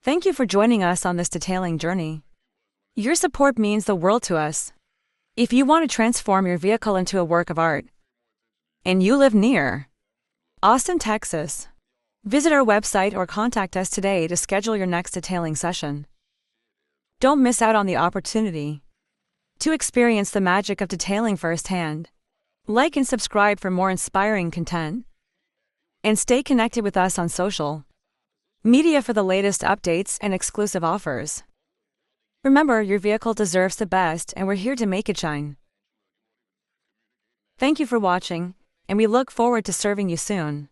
Thank you for joining us on this detailing journey. Your support means the world to us. If you want to transform your vehicle into a work of art, and you live near Austin, Texas, visit our website or contact us today to schedule your next detailing session. Don't miss out on the opportunity to experience the magic of detailing firsthand. Like and subscribe for more inspiring content. And stay connected with us on social media for the latest updates and exclusive offers. Remember, your vehicle deserves the best, and we're here to make it shine. Thank you for watching, and we look forward to serving you soon.